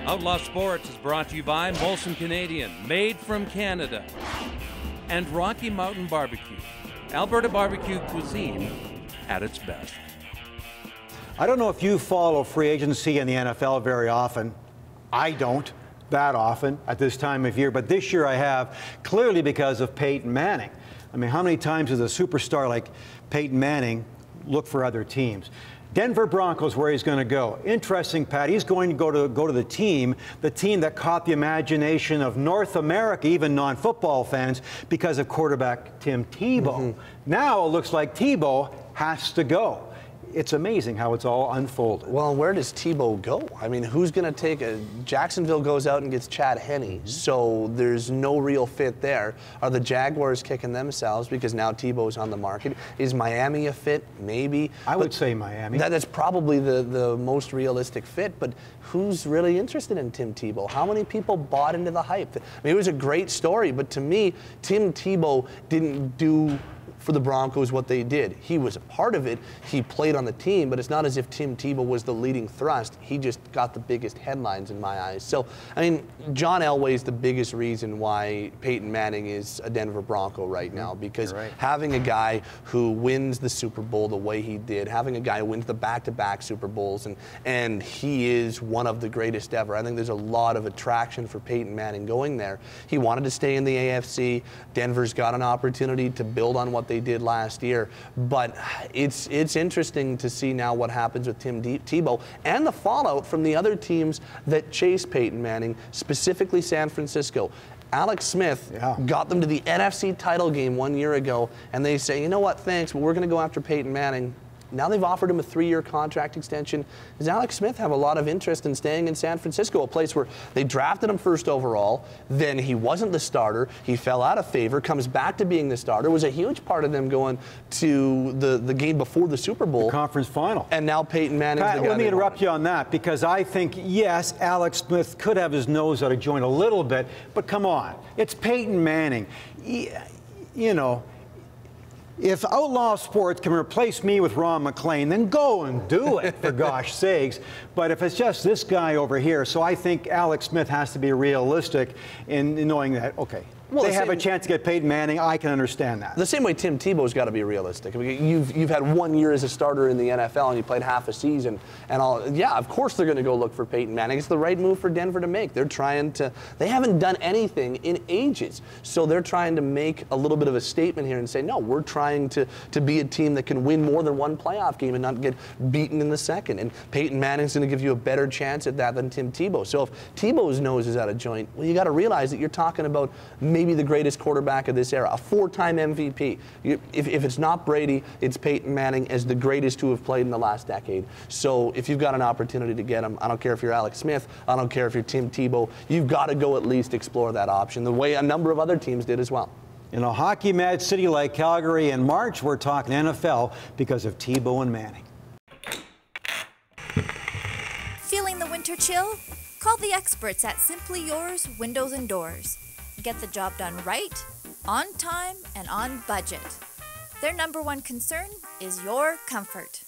Outlaw Sports is brought to you by Molson Canadian, made from Canada, and Rocky Mountain Barbecue, Alberta barbecue cuisine at its best. I don't know if you follow free agency in the NFL very often. I don't that often at this time of year, but this year I have, clearly because of Peyton Manning. I mean, how many times does a superstar like Peyton Manning look for other teams? Denver Broncos, where he's going to go. Interesting, Pat. He's going to go to the team that caught the imagination of North America, even non-football fans, because of quarterback Tim Tebow. Now it looks like Tebow has to go. It's amazing how it's all unfolded. Well, where does Tebow go? I mean, who's going to take a... Jacksonville goes out and gets Chad Henne, so there's no real fit there. Are the Jaguars kicking themselves because now Tebow's on the market? Is Miami a fit? Maybe. I would say Miami. That's probably the most realistic fit, but who's really interested in Tim Tebow? How many people bought into the hype? I mean, it was a great story, but to me, Tim Tebow didn't do for the Broncos what they did. He was a part of it. He played on the team, but it's not as if Tim Tebow was the leading thrust. He just got the biggest headlines in my eyes. So, I mean, John Elway's the biggest reason why Peyton Manning is a Denver Bronco right now, because having a guy who wins the Super Bowl the way he did, having a guy who wins the back-to-back Super Bowls, and he is one of the greatest ever. I think there's a lot of attraction for Peyton Manning going there. He wanted to stay in the AFC. Denver's got an opportunity to build on what they did last year, but it's interesting to see now what happens with Tim Tebow and the fallout from the other teams that chased Peyton Manning, specifically San Francisco. Alex Smith got them to the NFC title game 1 year ago, and they say, you know what, thanks, but we're going to go after Peyton Manning. Now they've offered him a 3-year contract extension. Does Alex Smith have a lot of interest in staying in San Francisco, a place where they drafted him first overall, then he wasn't the starter, he fell out of favor, comes back to being the starter, was a huge part of them going to the game before the Super Bowl. The conference final. And now Peyton Manning's the guy. Let me interrupt you on that, because I think, yes, Alex Smith could have his nose out of joint a little bit, but come on, it's Peyton Manning. You know, if Outlaw Sports can replace me with Ron McLean, then go and do it, for gosh sakes. But if it's just this guy over here, so I think Alex Smith has to be realistic in knowing that, okay, they have a chance to get Peyton Manning. I can understand that. The same way Tim Tebow's got to be realistic. I mean, you've had 1 year as a starter in the NFL and you played half a season and all. Yeah, of course they're going to go look for Peyton Manning. It's the right move for Denver to make. They're trying to. They haven't done anything in ages, so they're trying to make a little bit of a statement here and say, no, we're trying to be a team that can win more than one playoff game and not get beaten in the second. And Peyton Manning's going to give you a better chance at that than Tim Tebow. So if Tebow's nose is out of joint, well, you got to realize that you're talking about maybe the greatest quarterback of this era, a 4-time MVP. If it's not Brady, it's Peyton Manning as the greatest to have played in the last decade. So if you've got an opportunity to get him, I don't care if you're Alex Smith, I don't care if you're Tim Tebow, you've got to go at least explore that option, the way a number of other teams did as well. In a hockey-mad city like Calgary in March, we're talking NFL because of Tebow and Manning. Feeling the winter chill? Call the experts at Simply Yours Windows and Doors. Get the job done right, on time, and on budget. Their #1 concern is your comfort.